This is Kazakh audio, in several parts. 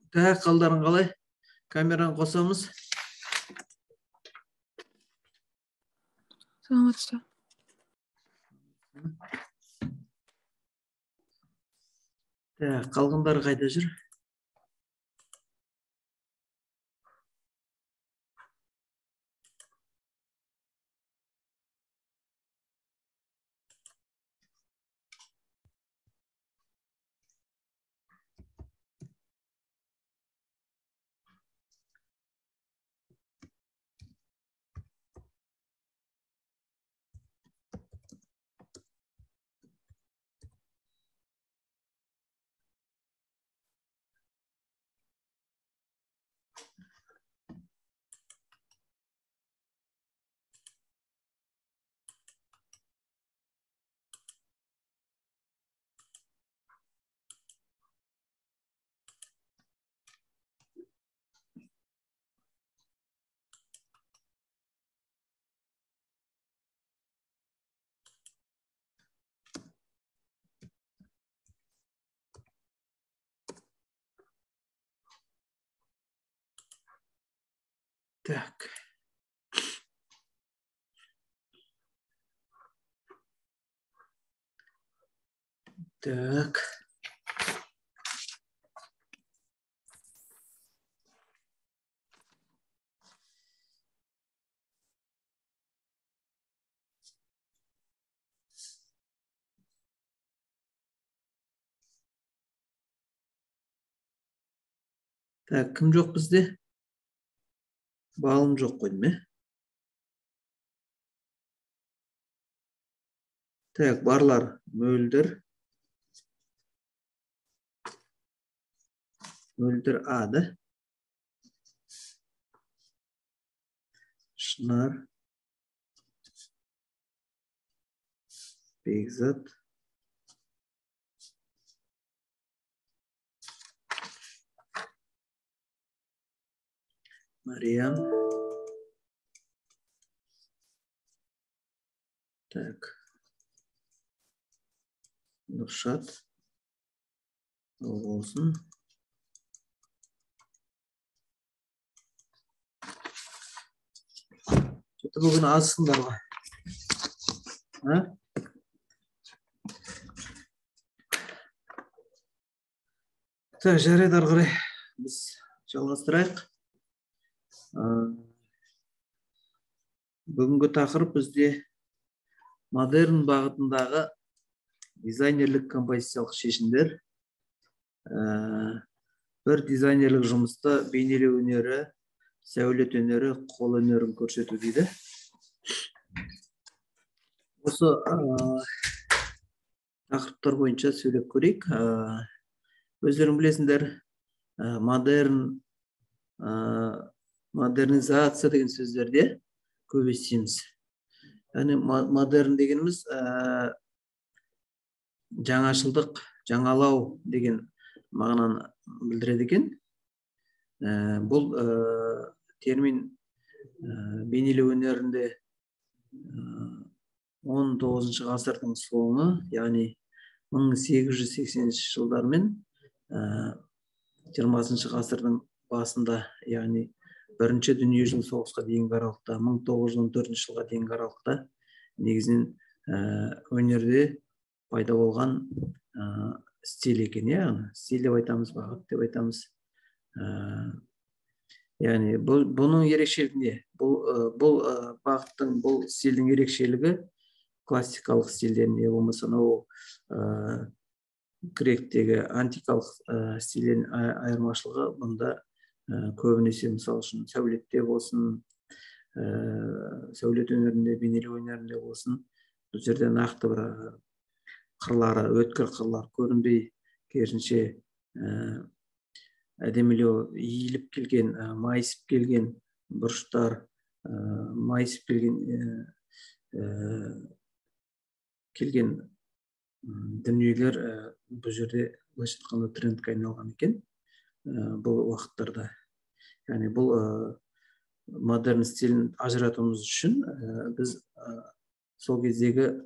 Так, қалдарың қалай? Камераны қосамыз. Саламатсыздар. Так, қалғандары қайда жүр? Так. Так. Так, кім жоқ бізде? Балым жоқ қой ме? Так, барлар мөлдір. Мөлдір ады. Шынар. Бекзат. Мариям. Так. Нұршат. Ол болсын. Что-то бүгін азсыңдар ғой. Так, жарайды ары қарай. Біз жалғастырайық. Бүгінгі тақырып бізде модерн бағытындағы дизайнерлік композициялық шешімдер. Бір дизайнерлік жұмысты бейнелеу өнері, сәулет өнері, қол өнерін көрсету дейді. Осы тақырыптар бойынша сөйлеп көрейік. Өздерің білесіңдер, модернизация деген сөздерде көп естиміз. Яғни модерн дегеніміз жаңашылдық, жаңалау деген мағынаны білдіреді екен. Бұл термин бейнелеу өнерінде 19 ғасырдың соңы, яғни 1880 жылдар мен 20 ғасырдың басында, яғни бірінші дүниежүзілік соғысқа дейінгі аралықта, 1914 жылға дейінгі аралықта негізінен өнерде пайда болған стиль екен. Стиль деп айтамыз, бағыт деп айтамыз. Яғни бұның ерекшелігі не? Бұл бағыттың, бұл стильдің ерекшелігі классикалық стильден не болмаса, гректегі антикалық стильден айырмашылығы бұнда көбінесе, мысалы үшін, сәулетте болсын, сәулет өнерінде, бейнелеу өнерінде болсын, бұл жерде нақты бір қырлары, өткір қырлар көрінбей, керісінше әдемілеу, иіліп келген, майысып келген бұрыштар, майысып келген дүниелер бұл жерде былайша айтқанда трендке айналған екен бұл уақыттарда. Яғни бұл модерн стилін ажыратуымыз үшін біз сол кездегі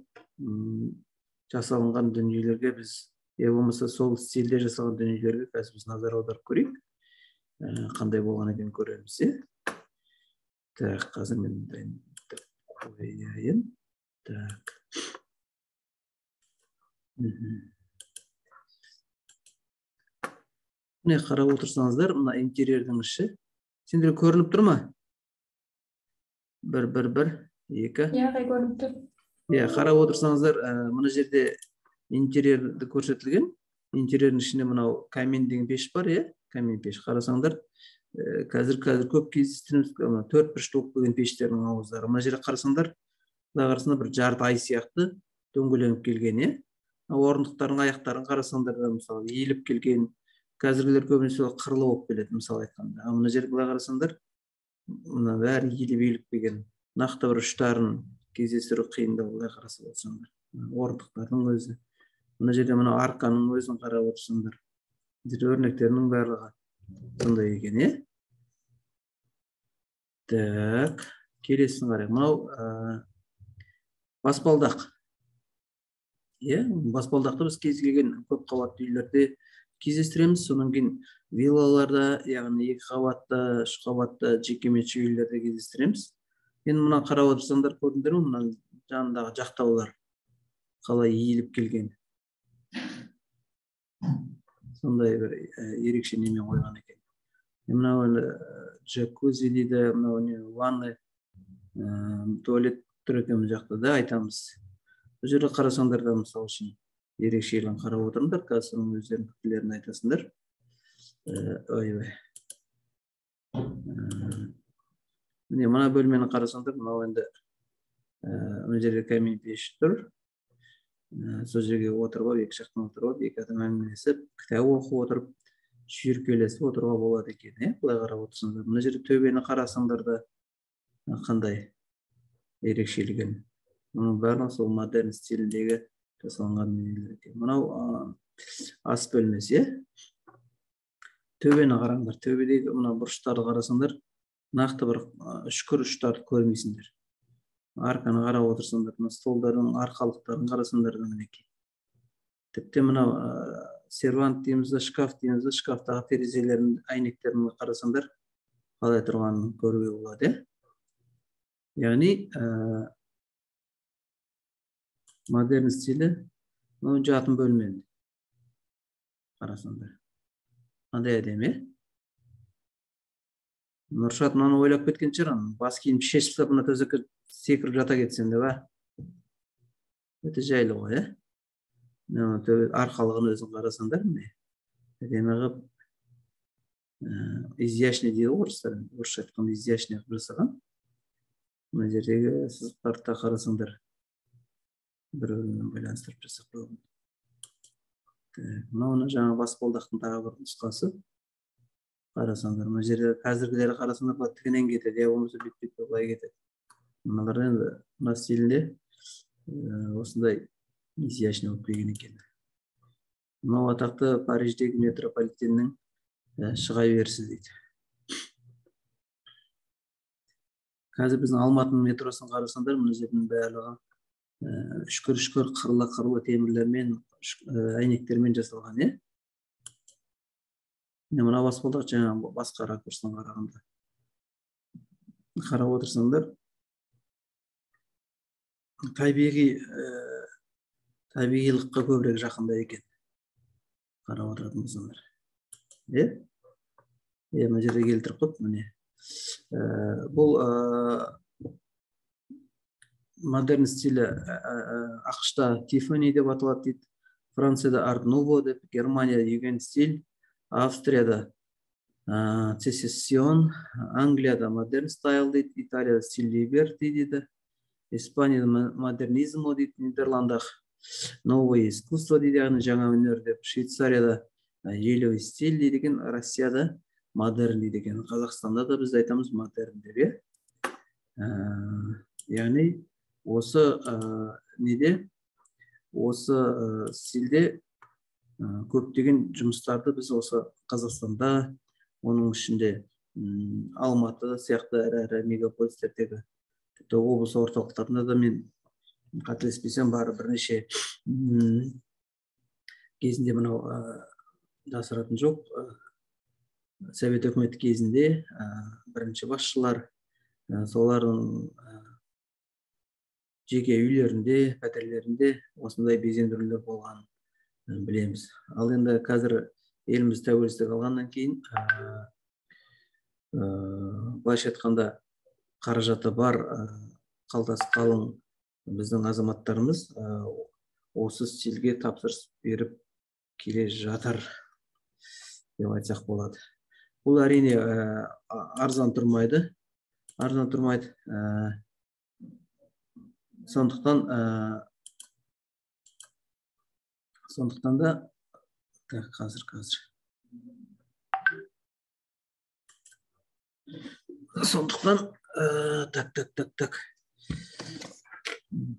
жасалынған дүниелерге біз, болмаса сол стильде жасалған дүниелерге қазір біз назар аударып көрейік. қандай болған екенін көреміз, Так, қазір мен қояйын. Так. Міне қарап отырсаңыздар, мына интерьердің іші. Сендер көрініп тұр ма? 1, 1, 1, 2. Көрініп тұр. Қарап отырсаңыздар, мына жерде интерьерді көрсетілген. Интерьердің ішінде мынау камин деген пеш бар, камин пеш. Қарасаңдар, қазір көп кездестіреміз, 4 бұрышты болып келген пештердің ауыздары. Мына жерде қарасаңдар, бір жарты ай сияқты дөңгеленіп келген, орындықтардың аяқтарын қарасаңдар да мысалы иіліп келген. Қазіргілер көбінесе қырлы болып келеді, мысалы айтқанда. Мына жерде қарасаңдар, мына бәрі иіліп келген. Нақты бір ұштарын кездестіру қиындау, былай қарасақ отырсаңдар. Орындықтардың өзі. Мына жерде мына арқаның өзін қарап отырсаңдар. Өрнектерінің барлығы сондай екен, Так, келесін қарайық. Мынау баспалдақ. Баспалдақты біз кез келген көп қабатты үйлерде кездестіреміз. Содан кейін виллаларда, яғни 2 қабатты, 3 қабатты жекеменшік үйлерде кездестіреміз. Енді мына қарап отырсаңдар, көрдіңдер ме, мына жанындағы жақтаулар қалай иіліп келген. Сондай бір ерекше немен қойған екен. Мынау джакузи дейді, мынау ванна, туалет тұр екен жақта да айтамыз. Бұл жерде қарасаңдар да мысалы үшін ерекшелігін қарап отырыңдар, қазір өздерінің пікірлерін айтасыңдар. Міне мына бөлмені қарасаңдар, мынау енді мына жерде камин пеш тұр. Сол жерге отырып, екі жақтан отырып, екі адам әңгімелесіп, кітап оқып отырып, шүйіркелесіп отыруға болады екен, былай қарап отырсаңдар. Мына жерде төбені қарасаңдар да қандай ерекшелігін. Мұның бәрі сол модерн стиліндегі жасалынған дүниелер екен. Мынау ас бөлмесі, Төбені қараңдар. Төбедегі мына бұрыштарды қарасаңдар, нақты бір үшкір ұштарды көрмейсіңдер. Арқаны қарап отырсаңдар, мына столдардың арқалықтарын қарасаңдар да мінекей. Тіпті мынау сервант дейміз, шкаф дейміз, шкафтағы терезелердің әйнектерін қарасаңдар, қалай тұрғанын көруге болады. Яғни модерн стилі жатын бөлмені қарасаңдар. Қандай әдемі. Нұршат мынаны ойлап кеткен шығар, бас киім шешіп салып, мына төсекке секіріп жата кетсем деп, өте жайлы ғой, арқалығын өзін қарасаңдар, әдемі қылып изящный дейді орыстар, орысша айтқанда изящный қылып жасаған. Мына жердегі сызықтарды қарасаңдар, бір-бірімен байланыстырып жасап қойған. Мынау жаңа баспалдақтың тағы бір нұсқасы. Қарасаңдар, мына жерде қазіргілері қарасаңдар, бұл тігінен кетеді, болмаса бет-бет былай кетеді. Мыналар енді мына стилінде осындай изящный болып келген екен. Мынау атақты Париждегі метрополитеннің шыға берісі дейді. Қазір біздің Алматының метросын қарасаңдар, мына жердің барлығы үшкір қырлы темірлермен, әйнектермен жасалған, Мына баспалдақ жаңа басқа ракурстан қарағанда. Қарап отырсаңдар, табиғилыққа көбірек жақындай екен. Қарап отыратын болсаңдар. Мына жерде келтіріп қойып, міне. Бұл модерн стилі ақшта Тиффани деп аталады дейді. Францияда Арт Нуво деп, Германияда Юген стиль, Австрияда Сесессион, Англияда модерн стайл дейді, Италияда стиль либерти дейді, Испанияда модернизм дейді, Нидерландах новое искусство дейді, жаңа өнер деп, Швейцарияда желевой стиль дейді, Россияда модерн дейді. Қазақстанда да біз айтамыз модерн деп. Яғни осы неде, осы стилде көптеген жұмыстарды біз осы Қазақстанда, оның ішінде Алматы сияқты әрі мегаполистердегі, тіпті облыс орталықтарында да мен қателеспесем бары бірнеше кезінде мынау жасыратын жоқ, совет өкіметі кезінде бірінші басшылар солардың жеке үйлерінде, пәтерлерінде осындай безендірулер болған білеміз. Ал енді қазір еліміз тәуелсіздік алғаннан кейін былайша айтқанда қаражаты бар, қалтасы қалың біздің азаматтарымыз осы стильге тапсырыс беріп келе жатыр деп айтсақ болады. Бұл әрине арзан тұрмайды. Сондықтан да қазір так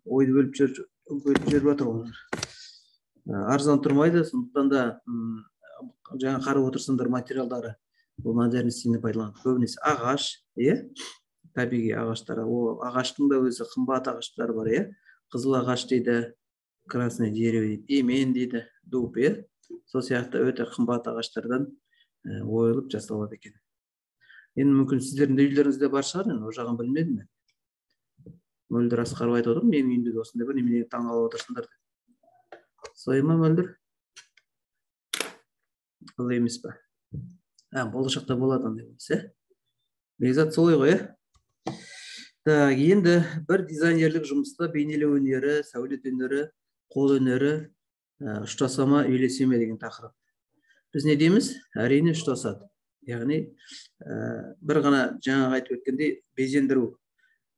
ойды бөліп жүріп жатыр олар. Арзан тұрмайды, сондықтан да жаңа қарап отырсыңдар материалдары бұл модерн стильні пайдаланады. Көбінесе ағаш, табиғи ағаштар. Ол ағаштың да өзі қымбат ағаштары бар, қызыл ағаш дейді, красный дерево дейді, емен дейді, дуб, сол сияқты өте қымбат ағаштардан ойылып жасалады екен. Енді мүмкін сіздердің үйлеріңізде бар шығар, ол жағын білмедім мен. Мөлдір Асқаров айтып отыр, менің үйімде де осындай бар, немене таңғалып отырсыңдар деп. Солай ма, Мөлдір? Олай емес па? Болашақта болады андай болса. Бекзат солай ғой, енді бір дизайнерлік жұмыста бейнелеу өнері, сәулет өнері, қол өнері ұштаса ма, үйлесе ме деген тақырып. Біз не дейміз? Әрине ұштасады. Яғни бір ғана жаңа айтып өткендей безендіру,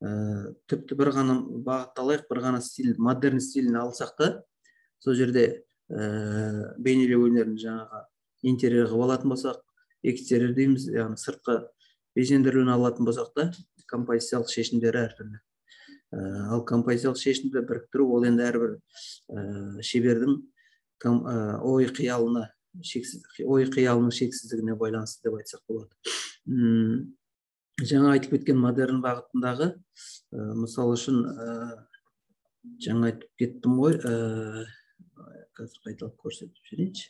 тіпті бір ғана бағытталайық, бір ғана стиль, модерн стилін алсақ та, сол жерде бейнелеу өнерін жаңаға интерьер қылып алатын болсақ, экстерьер дейміз, яғни сыртқы безендірілуін алатын болсақ та, композициялық шешімдері әртүрлі. Ал композициялық шешімді біріктіру, ол енді әрбір шебердің ой қиялының шексіздігіне байланысты деп айтсақ болады. Жаңа айтып кеткен модерн бағытындағы, мысал үшін, жаңа айтып кеттім ғой, қазір қайталап көрсетіп жіберейінші.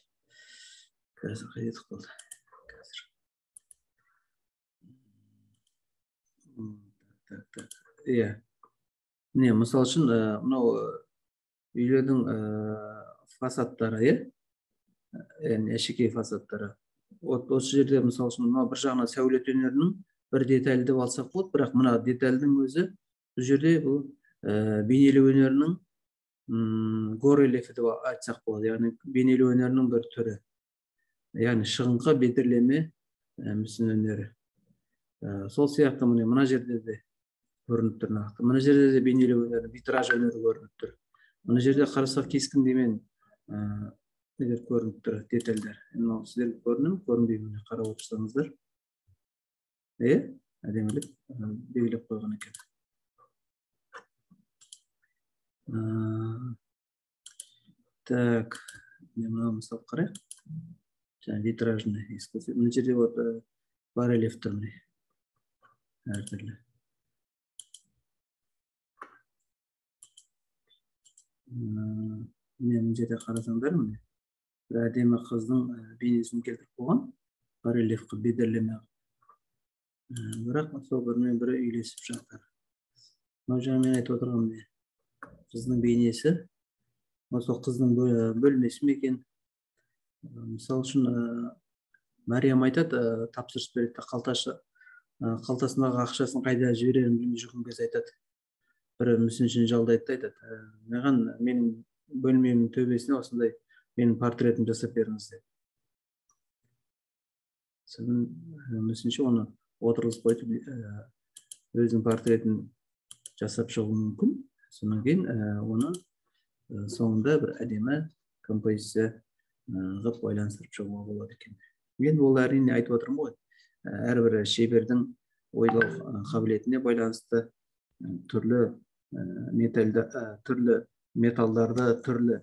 Қазір қайтып қалды. Мысал үшін, мынау үйлердің фасадтары, әшекей фасадтары. Осы жерде, мысал үшін, бір жағына сәулет өнерінің бір деталі деп алсақ болады, бірақ мына детальдің өзі бұл жерде бұл бейнелеу өнерінің горелефі деп айтсақ болады, яғни бейнелеу өнерінің бір түрі, яғни шығыңқы бедерлеме мүсін өнері. Сол сияқты мына жерде де көрініп тұр нақты. Мына жерде де бейнелеу өнері, витраж өнері көрініп тұр. Мына жерде қарасақ кескіндемен көрініп тұр детальдар. Сіздерге көрінбеймін, қарап отырсаңыздар. Әдемілік белгілеп қойған екен. Так, мына мысал қарайық. Жаңа витражный искусство. Мына жерде барельеф тұр. Әртүрлі. Мына жерде қарасаңдар, бір әдемі қыздың бейнесін келтіріп қойған, барельефқа бедерлеме. Бірақ сол бірімен бірі үйлесіп жатыр. Мына жаңа мен айтып отырғам, қыздың бейнесі, сол қыздың бөлмесі ме екен. Мысал үшін, Мариям айтады, тапсырыс береді, қалтасындағы ақшасын қайда жіберерін білмей жүрген кезде айтады. Бір мүсіншіні жалдайды айтады. Маған менің бөлмемнің төбесіне осындай менің портретім жасап беріңіз деп. Содан мүсінші оны отырғызып қойып, өзінің портретін жасап шығуы мүмкін. Сонан кейін оны соңында бір әдемі композиция ғып байланыстырып шығуға болады екен. Мен ол әрине айтып отырмын ғой, әрбір шебердің ойлау қабілетіне байланысты түрлі металдарды, түрлі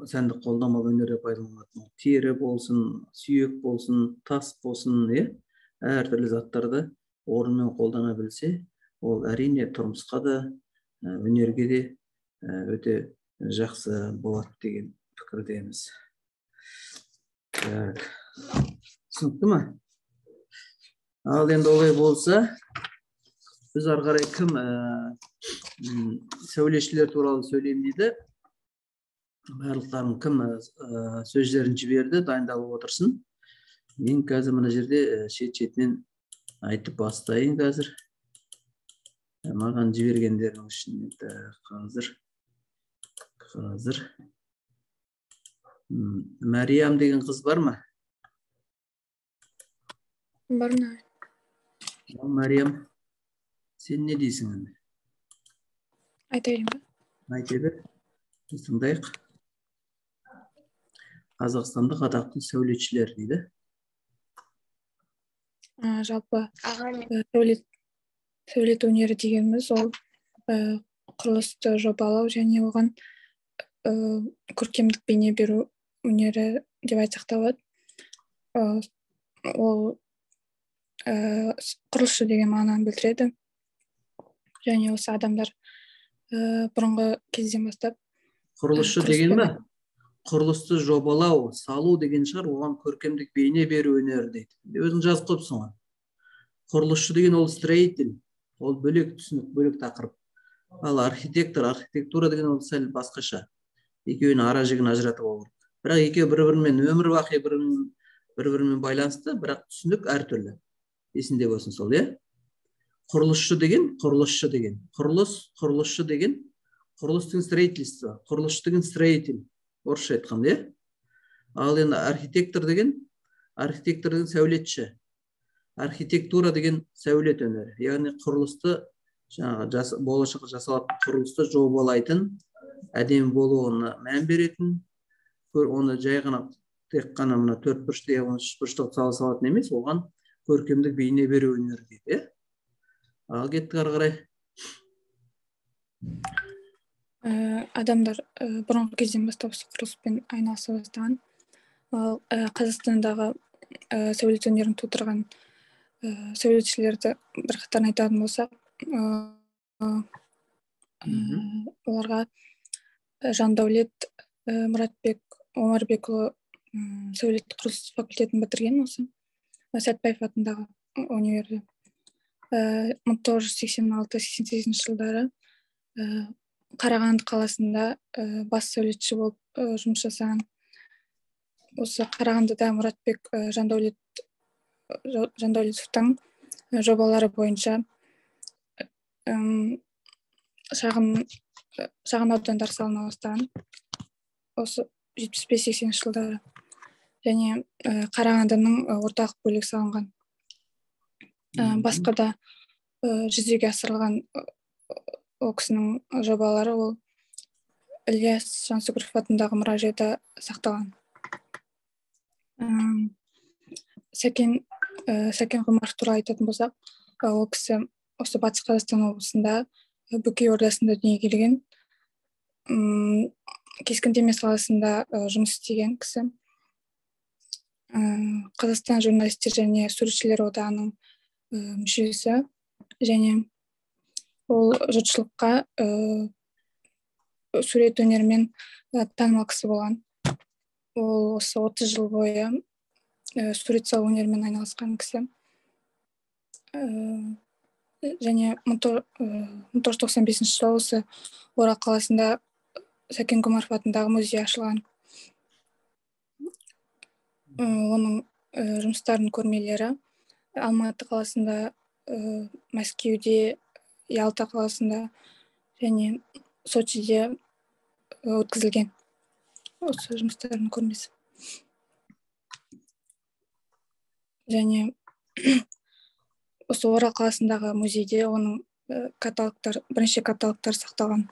сәндік қолданбалы өнерде пайдаланылатын. Тері болсын, сүйек болсын, тас болсын, әртүрлі заттарды орнымен қолдана білсе, ол әрине тұрмысқа да, өнерге де өте жақсы болады деген пікірдеміз. Түсінікті ма? Ал енді олай болса, біз ары қарай кім сәулетшілер туралы сөйлеймін дейді. Барлықтарың кім сөздерін жіберді, дайындалып отырсын. Мен қазір мына жерде шет-шетінен айтып бастайын қазір. Маған жібергендердің ішінде қазір Мәриям деген қыз бар ма? Бар ма? Мәриям, сен не дейсің? Айтайын ба? Айта бер. Тыңдайық. Қазақстандық атақты сәулетшілер дейді. Жалпы сәулет өнері дегеніміз ол құрылысты жобалау және оған көркемдік бейне беру өнері деп айтсақ та болады. Ол құрылысшы деген мағынаны білдіреді. Және осы адамдар бұрынғы кезден бастап құрылысшы деген бе? Құрылысты жобалау, салу деген шығар, оған көркемдік бейне беру өнері дейді. Өзің жазып қойыпсың ғой. Құрылысшы деген ол строитель, ол бөлек түсінік, бөлек тақырып. Ал архитектура деген ол сәл басқаша. Екеуінің ара жігін ажыратып алу. Бірақ екеуі бір-бірімен өмір бақи бір-бірімен байланысты, бірақ түсінік әртүрлі. Есінде болсын сол, иә? Құрылысшы деген, құрылыс деген строительство, құрылысшы деген строитель. Орысша айтқанда, иә? Ал енді архитектор деген сәулетші. Архитектура деген сәулет өнері. Яғни құрылысты, болашақта жасалатын құрылысты жобалайтын, әдемі болуына мән беретін, оны жай ғана тек қана мына 4 бұрышты, 3 бұрышты салатын емес, оған көркемдік бейне беру өнері дейді. Ал кеттік ары қарай. Адамдар бұрынғы кезден бастап құрылыспен айналыса бастаған. Ал Қазақстандағы сәулет өнерін тудырған сәулетшілерді бірқатарын айтатын болсақ, оларға Жандәулет Мұратбек Омарбекұлы сәулет құрылыс факультетін бітірген осы Сәтбаев атындағы универде. 1986-88 жылдары Қарағанды қаласында бас сәулетші болып жұмыс жасаған. Осы Қарағандыда Мұратбек Жандәулетовтың жобалары бойынша шағын аудандар салына бастаған. Осы 75-80 жылдары. Және Қарағандының орталық бөлігі салынған. Басқа да жүзеге асырылған ол кісінің жобалары ол Ілияс Жансүгіров атындағы мұражайда сақталған. Сәкен Ғұмаров туралы айтатын болсақ, ол кісі осы Батыс Қазақстан облысында Бөкей Ордасында дүниеге келген. Кескіндеме саласында жұмыс істеген кісі. Қазақстан журналистер және суретшілер одағының мүшесі, және ол жұртшылыққа сурет өнерімен танымал кісі болған. Ол осы 30 жыл бойы сурет салу өнерімен айналысқан кісі. Және 1995 жылы осы Орал қаласында Сәкен Ғұмаров атындағы музей ашылған. Оның жұмыстарының көрмелері Алматы қаласында, Мәскеуде, Ялта қаласында және Сочиде өткізілген. Осы жұмыстарының көрмесі. Және осы Орал қаласындағы музейде оның бірнеше каталогтар сақталған.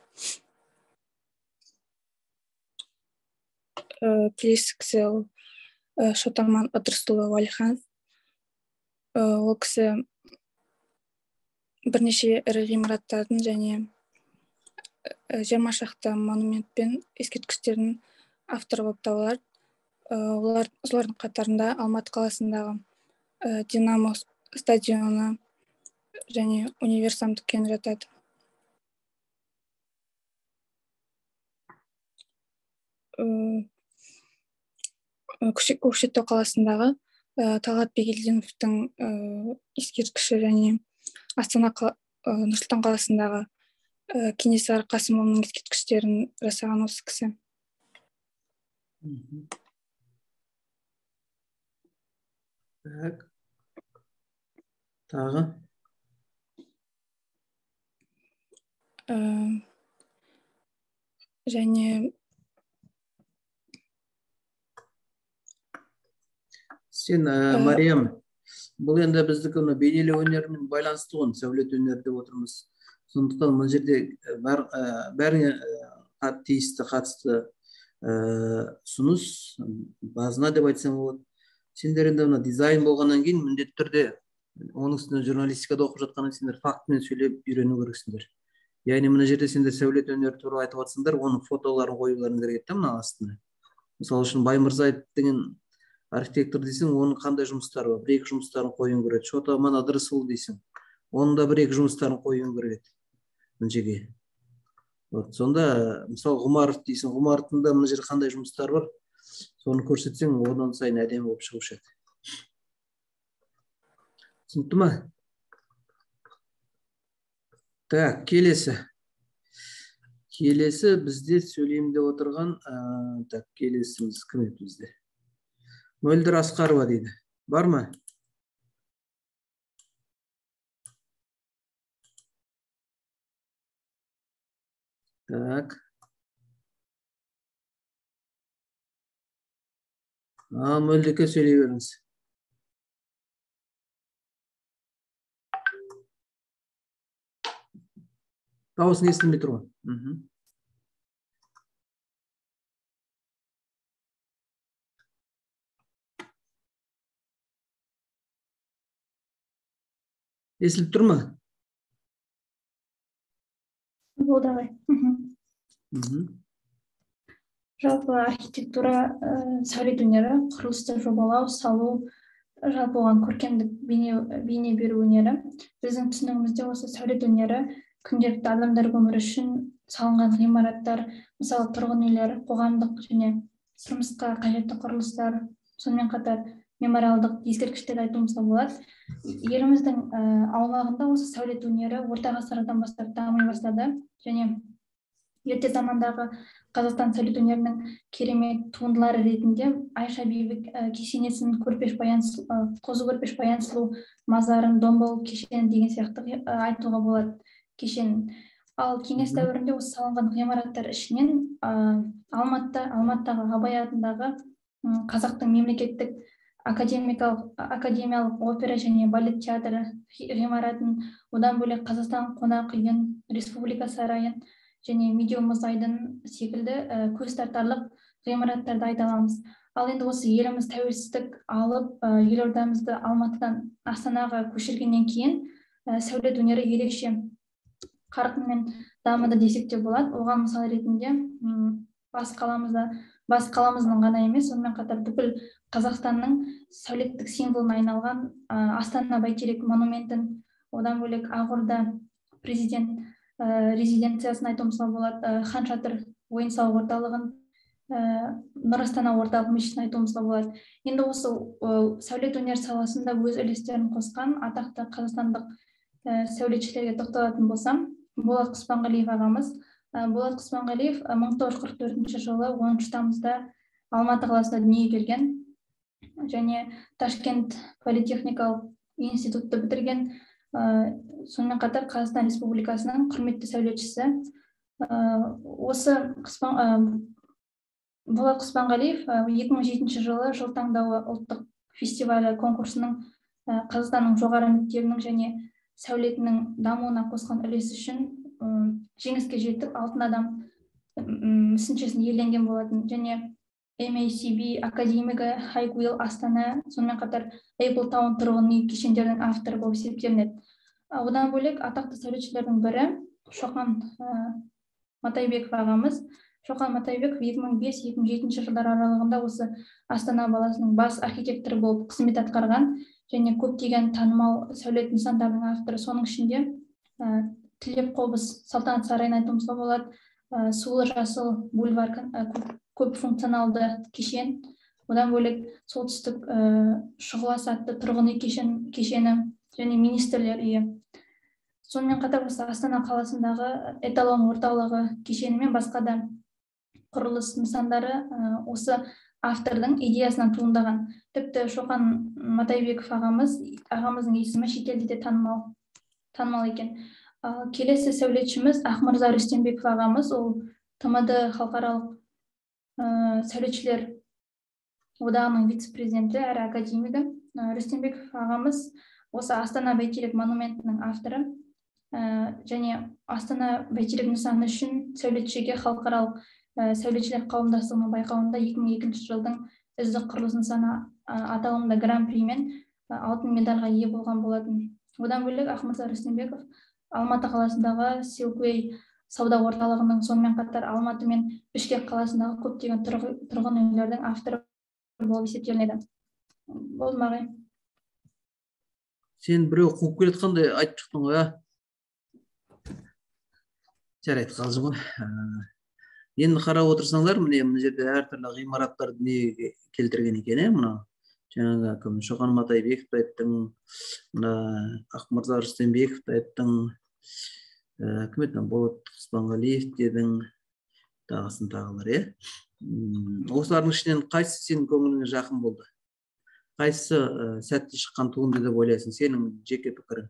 Келесі кісі ол Шотаман Ыдырысұлы Уәлиханов. Ол кісі бірнеше ірі ғимараттардың және 20 шақты монумент пен ескерткіштердің авторы болып табылады. Солардың қатарында Алматы қаласындағы Динамо стадионы және Универсам дүкені жатады. көкшетау қаласындағы Талғат Бигелдиновтың ескерткіші және Нұр-Сұлтан қаласындағы Кенесары Қасымұлының ескерткіштерін жасаған осы кісі. Так. Тағы? Және сен, Мариям, бұл енді біздікі бейнелеу өнерімен байланысты ғой, сәулет өнері деп отырмыз. Сондықтан мына жерде бәріне тиісті қатысты ұсыныс, базына деп айтсам болады. Сендер енді дизайн болғаннан кейін міндетті түрде оның үстіне журналистикада оқып жатқаннан сендер фактімен сөйлеп үйрену керексіңдер. Яғни мына жерде сендер сәулет өнері туралы айтып жатсыңдар, оның фотоларын қоюларың керек та мына астына. Мысалы үшін Баймырзаев деген архитектор дейсің, оның қандай жұмыстары бар? Бір-екі жұмыстарын қоюың керек. Шот-Аман Ыдырысұлы дейсің, оның да бір-екі жұмыстарын қоюың керек. Мына жерге. Сонда, мысалы Ғұмаров дейсің, Ғұмаровтың да мына жерде қандай жұмыстары бар? Соны көрсетсең, одан сайын әдемі болып шығушы еді. Түсінікті ма? Так, келесі. Келесі бізде сөйлеймін деп отырған, так, келесіміз кім еді бізде? Мөлдір Асқарова дейді. Бар ма? Так. Мөлдірке сөйлей беріңіз. Дауысын естілмей тұр ғой. Естіліп тұр ма? Болды ағай. Жалпы архитектура, сәулет өнері, құрылысты жобалау, салу, жалпы оған көркемдік бейне беру өнері. Біздің түсінігімізде осы сәулет өнері күнделікті адамдар өмірі үшін салынған ғимараттар, мысалы тұрғын үйлер, қоғамдық және тұрмысқа қажетті құрылыстар, сонымен қатар мемориалдық ескерткіштер айтуымызға болады. Еліміздің аумағында осы сәулет өнері орта ғасырдан бастап дами бастады және ерте замандағы Қазақстан сәулет өнерінің керемет туындылары ретінде Айша бибі кесенесін, қозы көрпеш баян сұлу мазарын, домбол кешені деген сияқты айтуға болады кешенін. Ал кеңес дәуірінде осы салынған ғимараттар ішінен Алматыдағы Абай атындағы қазақтың мемлекеттік академиялық опера және балет театры ғимаратын, одан бөлек Қазақстан қонақ үйін, республика сарайын және медеу мұз айдын секілді көз тартарлық ғимараттарды айта аламыз. Ал енді осы еліміз тәуелсіздік алып, елордамызды Алматыдан Астанаға көшіргеннен кейін сәулет өнері ерекше қарқынмен дамыды десек те болады. Оған мысал ретінде бас қаламыздың ғана емес, сонымен қатар бүкіл Қазақстанның сәулеттік символына айналған Астана Бәйтерек монументін, одан бөлек Ақорда президент резиденциясын айтуымызға болады, Хан Шатыр ойын-сауық орталығын, Нұр Астана орталық мешітін айтуымызға болады. Енді осы сәулет өнер саласында өз үлестерін қосқан атақты қазақстандық сәулетшілерге тоқталатын болсам, Болат Құспанғалиев ағамыз. Болат Құспанғалиев 1944 жылы 10 тамызда Алматы қаласында дүниеге келген және Ташкент политехникалық институтты бітірген. Сонымен қатар Қазақстан Республикасының құрметті сәулетшісі. Осы Болат Құспанғалиев 2007 жылы Жыл таңдауы ұлттық фестивалі конкурсының Қазақстанның жоғары мектебінің және сәулетінің дамуына қосқан үлесі үшін жеңіске жетіп, алтын адам мүсіншесін иеленген болатын. Және MACB академигі, Хайгуил Астана, сонымен қатар Эйплтаун тұрғын үй кешендерінің авторы болып есептелінеді. Одан бөлек атақты сәулетшілердің бірі Шоқан Матайбеков ағамыз. Шоқан Матайбеков 2005-2007 жылдар аралығында осы Астана баласының бас архитекторы болып қызмет атқарған және көптеген танымал сәулет нысандарының авторы. Соның ішінде Тілеп Қобыз салтанат сарайын айтуымызға болады, Сулы жасыл бульвар көп функционалды кешен, Одан бөлек солтүстік Шұғылас атты тұрғын үй кешені және министрлер үйі. Сонымен қатар осы Астана қаласындағы эталон орталығы кешені мен басқа да құрылыс нысандары осы автордың идеясынан туындаған. Тіпті Шоқан Матайбеков ағамыздың есімі шетелде де танымал екен. Келесі сәулетшіміз Ақмырза Рүстембеков ағамыз, ол ТМД халықаралық сәулетшілер одағының вице-президенті әрі академигі. Рүстембеков ағамыз осы Астана бәйтерек монументінің авторы және Астана бәйтерек нысаны үшін сәулетшіге халықаралық сәулетшілер қауымдастығының байқауында 2002 жылдың үздік құрылыс нысаны аталымында гран-при мен алтын медальға ие болған болатын. Одан бөлек Ақмырза Рүстембеков Алматы қаласындағы Силквей сауда орталығының, сонымен қатар Алматы мен Бішкек қаласындағы көптеген тұрғын үйлердің авторы болып есептелінеді. Болды ма ағай? Сен біреу қуып келетқандай айтып шықтың ғой, жарайды, қалжың ғой. Енді қарап отырсаңдар, мына жерде әртүрлі ғимараттар дүниеге келтірген екен, мына жаңағы кім, Шоқан Матайбековті айттың, мына Ақмырза Рүстембековті айттың, кім еді, Болат Құспанғалиев дедің, тағысын тағылар, Осылардың ішінен қайсысы сенің көңіліңе жақын болды? Қайсысы сәтті шыққан туынды деп ойлайсың, сенің жеке пікірің?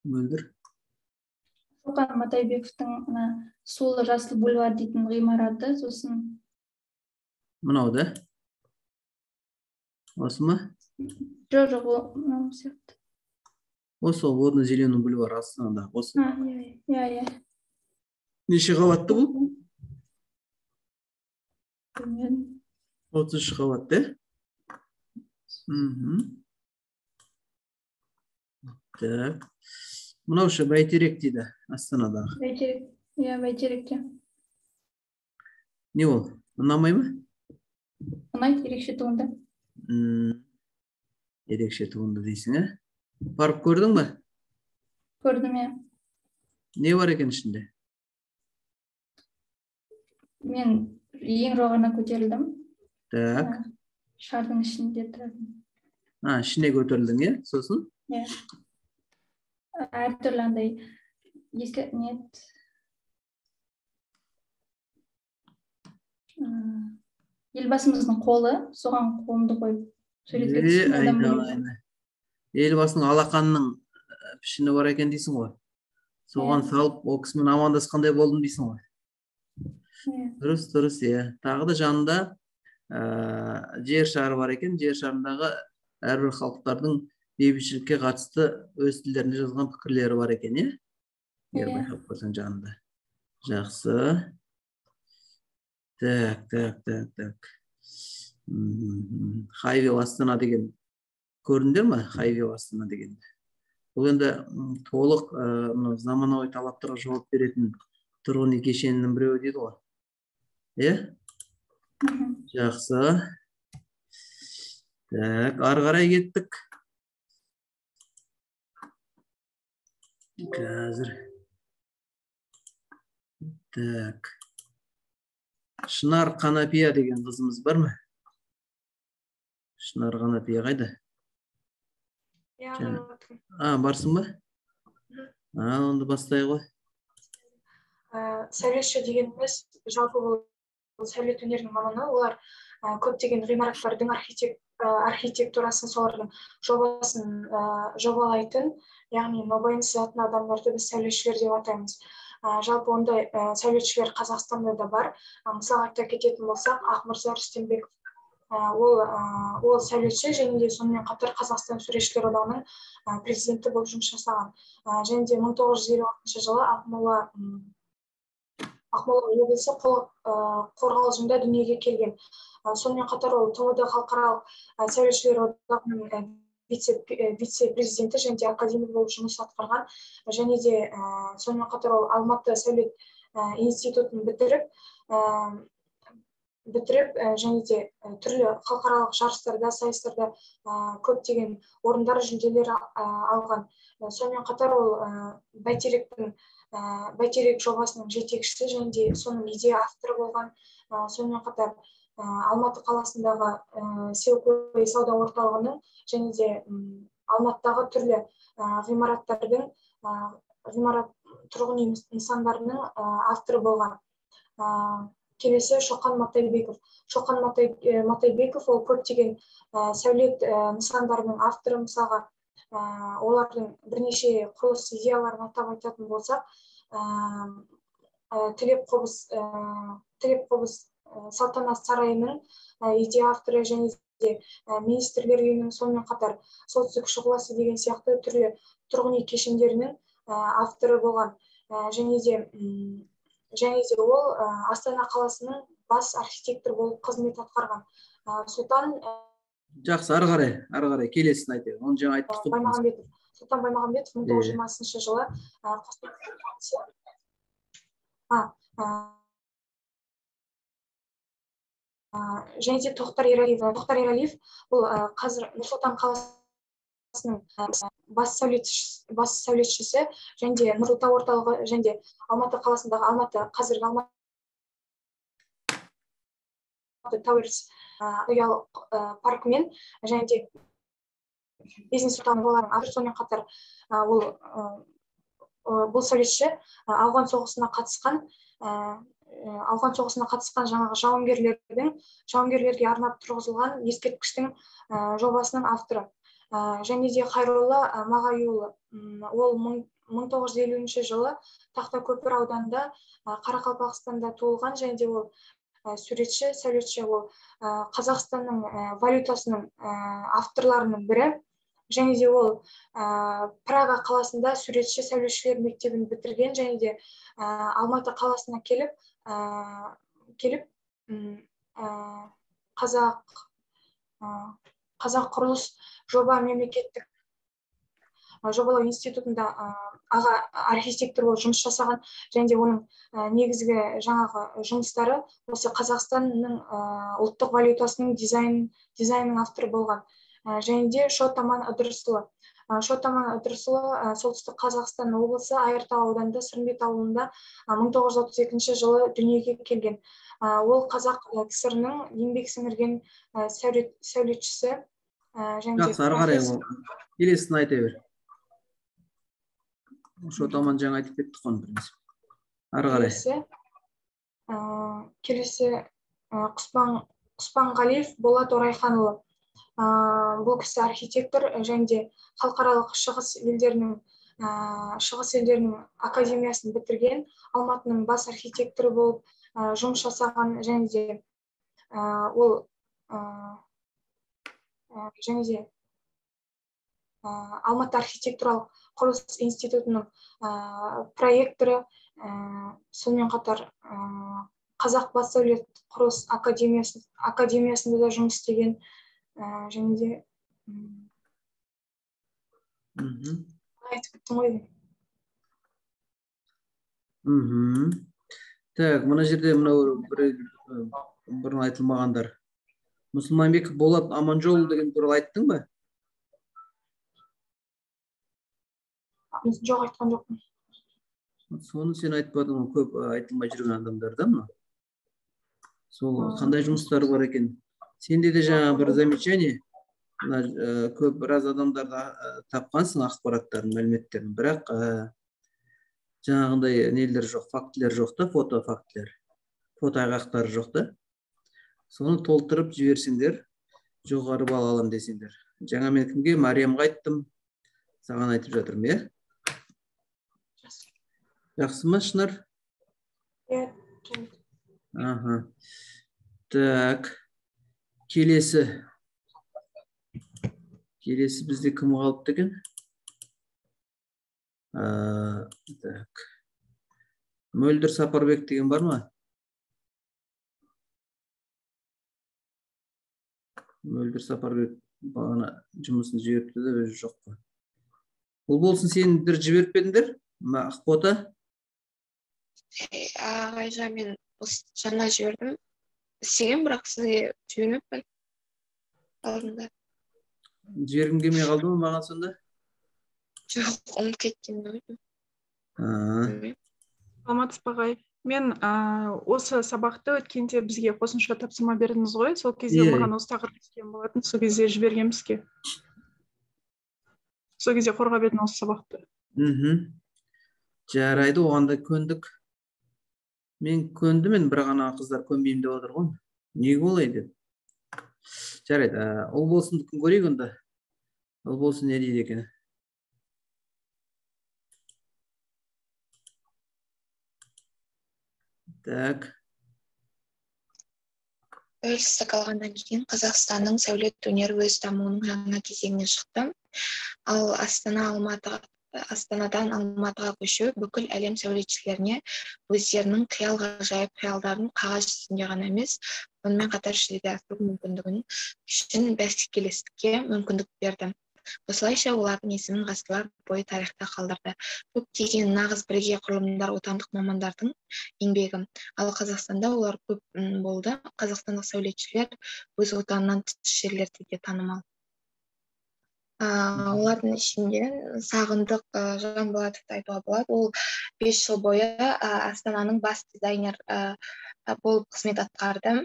Мөлдір? Шоқан Матайбековтың Сулы Жасыл бульвар дейтін ғимараты, сосын мынау да? Осы ма? Жоқ, ол сияқты. Осы Водный зеленый бульвар Астанада. Осы. Иә. Неше қабатты бұл? Білмедім. 33 қабатты. Так. Мынау ше Бәйтерек дейді Астанадағы. Бәйтерек. Иә, Бәйтеректе. Не ол? Ұнамай ма? Ұнайды, ерекше туынды. Ерекше туынды дейсің, Барып көрдің бе? Көрдім, иә. Не бар екен ішінде? Мен ең жоғарына көтерілдім. Так. Шардың ішінде тұрдым. Ішіне көтерілдің, сосын? Иә. Әртүрлі андай ескі нет. Елбасымыздың қолы, соған қолымды қойып суретке түстім. Елбасының алақанның пішіні бар екен дейсің ғой. Соған салып, ол кісімен амандасқандай болдым дейсің ғой. Дұрыс, Тағы да жанында жер шары бар екен. Жер шарындағы әрбір халықтардың бейбітшілікке қатысты өз тілдерінде жазған пікірлері бар екен, Егер байқап көрсең жанында. Жақсы. Так. Хайвей Астана деген көрдіңдер ме? Хайвей Астана дегенді. Бұл енді толық заманауи талаптарға жауап беретін тұрғын үй кешенінің біреуі дейді ғой. Жақсы. Так, ары қарай кеттік. Қазір. Так. Шынар Қанапия деген қызымыз бар ма? Шынар Қанапия қайда? Барсың ба? Онда бастай ғой. Сәулетші дегеніміз жалпы бұл сәулет өнерінің маманы, олар көптеген ғимараттардың архитектурасын, солардың жобасын жобалайтын, яғни нобайынсыз атын адамдарды біз сәулетшілер деп атаймыз. Жалпы ондай сәулетшілер Қазақстанда да бар. Мысалы айта кететін болсақ, Ақмырза Рүстембеков. Ол сәулетші және де сонымен қатар Қазақстан суретшілер одағының президенті болып жұмыс жасаған. Және де 1956 жылы Ақмола облысы Қорғалжында дүниеге келген. Сонымен қатар ол ТМД халықаралық сәулетшілер одағының вице-президенті және де академик болып жұмыс атқарған. Және де сонымен қатар ол Алматы сәулет институтын бітіріп, және де түрлі халықаралық жарыстарда, сайыстарда көптеген орындар, жүлделер алған. Сонымен қатар ол Бәйтерек жобасының жетекшісі және де соның идея авторы болған. сонымен қатар Алматы қаласындағы Селкой сауда орталығының және де Алматыдағы түрлі ғимараттардың тұрғын үй нысандарының авторы болған. Келесі Шоқан Матайбеков. Шоқан Матайбеков ол көптеген сәулет нысандарының авторы. Мысалға, олардың бірнеше құрылыс идеяларын атап айтатын болсақ, Тілеп қобыз салтанат сарайының идея авторы және де министрлер үйінің, сонымен қатар солтүстік шұғыласы деген сияқты түрлі тұрғын үй кешендерінің авторы болған. Және де ол Астана қаласының бас архитектор болып қызмет атқарған. Жақсы, ары қарай келесін айтайық. Оны жаңа айттық. Сұлтан Баймағамбетов 1920 жылы және де Тоқтар Ералиев бұл қазір Нұр-Сұлтан қаласының бас сәулетшісі және де Нұр-Отау орталығы және де Алматы қаласындағы қазіргі Алматы Тауэрс ұялы паркімен және де бизнес орталығының авторы. Сонымен қатар бұл сәулетші ауған соғысына қатысқан жаңағы жауынгерлерге арнап тұрғызылған ескерткіштің жобасының авторы. Және де Хайролла Мағайұлы, ол 1950 жылы Тақтакөпір ауданында Қарақалпақстанда туылған, және де ол сәулетші, ол Қазақстанның валютасының авторларының бірі. Және де ол Прага қаласында суретші сәулетшілер мектебін бітірген, және де Алматы қаласына келіп Қазақ құрылыс жоба мемлекеттік жобалау институтында аға архитектор болып жұмыс жасаған, және де оның негізгі жаңағы жұмыстары осы Қазақстанның ұлттық валютасының дизайнының авторы болған. Және де Шот-Аман Ыдырысұлы. Шот-Аман Ыдырысұлы солтүстік Қазақстан облысы Айыртау ауданында Сырымбет ауылында 1932 жылы дүниеге келген. Ол Қазақ КСР-ның еңбек сіңірген сәулетшісі. Жақсы, ары қарай келесін айта бер. Шот-Аман жаңа айтып кеттік қой бірінші. Ары қарай. Келесі Құспанғалиев Болат Орайханұлы. Бұл кісі архитектор және де халықаралық шығыс елдерінің академиясын бітірген, Алматының бас архитекторы болып жұмыс жасаған, және де ол Алматы архитектуралық құрылыс институтының проекторы, сонымен қатар Қазақ бас сәулет құрылыс академиясында да жұмыс істеген. Және де айтып кеттім ғой. Так, мына жерде бұрын айтылмағандар. Мұсылманбеков Болат Аманжол деген туралы айттың ба? Жоқ, айтқан жоқпын. Соны сен айтпадың, көп айтылмай жүрген адамдар да мына. Сол қандай жұмыстары бар екен? Сенде де жаңа бір замечание, көп біраз адамдарды тапқансың ақпараттарын, мәліметтерін, бірақ жаңағындай нелер жоқ, фактілер жоқ та, фотофактілер, фотоайғақтар жоқ та. Соны толтырып жіберсеңдер, жоғары бал алам десеңдер. Жаңа мен кімге? Мариямға айттым, саған айтып жатырмын, е? Жақсы ма, Шынар? Аха. Так. Келесі бізде кім қалыпты екен? Так. Мөлдір Сапарбек деген бар ма? Мөлдір Сапарбек бағана жұмысын жіберіпті де өзі жоқ па? Бұл болсын, сендер жіберіп едіңдер? Ақбота? Ағайжа, мен жаңа жібердім. Істеген, бірақ сізге жібермеппін алдында. Жібергім келмей қалды ма маған сонда? Жоқ, ұмытып кеткен ойдым. Алмат Спағай, Мен осы сабақты өткенде бізге қосымша тапсырма бердіңіз ғой, сол кезде Иә. маған осы тақырып түскен болатын, сол кезде жібергем сізге. Сол кезде қорғап едім осы сабақты. Жарайды, оғанда көндік. Мен көндім, бір ғана қыздар көнбеймін деп отыр ғой. Неге олай деп? Жарайды, ол болсын күн көрейік онда. Ол болсын не дейді екен? Так. Тәуелсіздік алғаннан кейін Қазақстанның сәулет өнері өз дамуының жаңа кезеңіне шықты. Ал Астанадан Алматыға көшу бүкіл әлем сәулетшілеріне өздерінің қиял-ғажайып қиялдарын қағаз жүзінде ғана емес, сонымен қатар жүзеге асыру мүмкіндігін үшін бәсекелестікке мүмкіндік берді. Осылайша олардың есімін ғасырлар бойы тарихта қалдырды. Көптеген нағыз бірегей құрылымдар отандық мамандардың еңбегі. Ал Қазақстанда олар көп болды. Қазақстандық сәулетшілер өз отанынан тыс жерлерде де танымал. Олардың ішінде Сағындық Жанболатовты айтуға болады. Ол 5 жыл бойы Астананың бас дизайнер болып қызмет атқарды.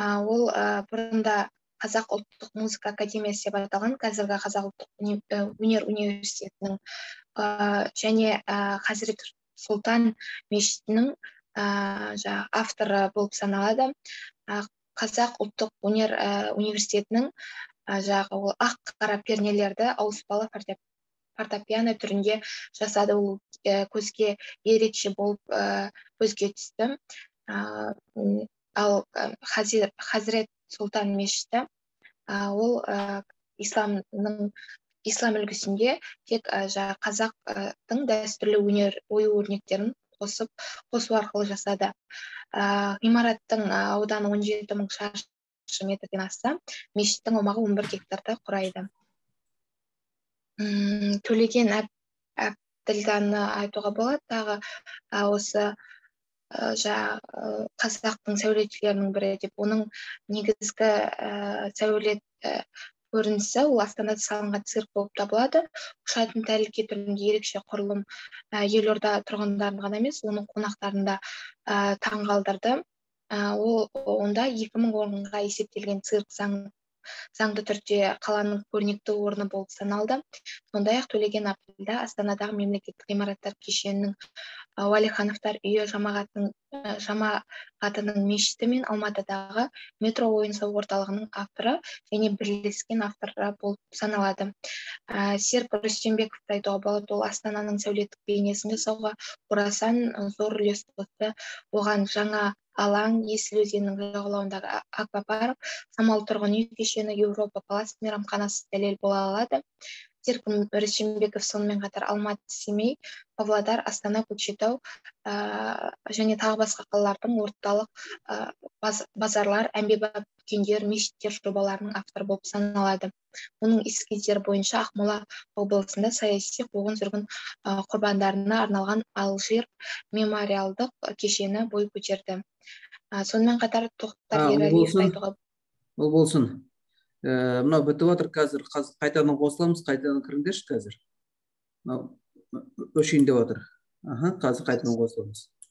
Ол бұрында Қазақ ұлттық музыка академиясы деп аталған қазіргі Қазақ ұлттық өнер университетінің және Хазірет Сұлтан мешітінің авторы болып саналады. Қазақ ұлттық өнер университетінің ол ақ қара пернелерді ауыспалы фортепиано түрінде жасады. Ол көзге ерекше болып көзге түсті. Ал Хазірет Сұлтан мешіті ол ислам үлгісінде тек қазақтың дәстүрлі ою өрнектерін қосу арқылы жасады. Ғимараттың ауданы 17.000 шаршы метрден асса, мешіттің аумағы 11 гектарды құрайды. Төлеген Әбділданы айтуға болады. Тағы осы қазақтың сәулетшілерінің бірі деп, оның негізгі сәулет көрінісі ол Астанада салынған цирк болып табылады. Ұшатын тәрелке түрінде ерекше құрылым елорда тұрғындарын ғана емес, оның қонақтарын да таңғалдырды. Онда 2000 орынға есептелген цирк заңды түрде қаланың көрнекті орны болып саналды. Сондай-ақ Төлеген Әбділда Астанадағы мемлекеттік ғимараттар кешенінің Уәлихановтар үйі жамағатының мешіті мен Алматыдағы метро ойын-сауық орталығының авторы және бірлескен авторы болып саналады. Серік Рүстембековті айтуға болады. Ол Астананың сәулеттік бейнесін жасауға орасан зор үлес қосты. Оған жаңа алаң, Есіл өзенінің жағалауындағы аквапарк, Самал тұрғын үй кешені, Еуропа Палас мейрамханасы дәлел бола алады. Серік Рүстембеков сонымен қатар Алматы, Семей, Павлодар, Астана, Көкшетау және тағы басқа қалалардың орталық базарлар, әмбебап дүкендер, мешіттер жобаларының авторы болып саналады. Оның эскиздері бойынша Ақмола облысында саяси қуғын-сүргін құрбандарына арналған Алжир мемориалдық кешені бой көтерді. Сонымен қатар Тоқтар Ералиевті айтуға. Ол болсын. Мынау бітіп отыр, қазір қайтадан қосыламыз, қайтадан кіріңдерші қазір. Мынау өшейін деп отыр. Қазір қайтадан қосыламыз.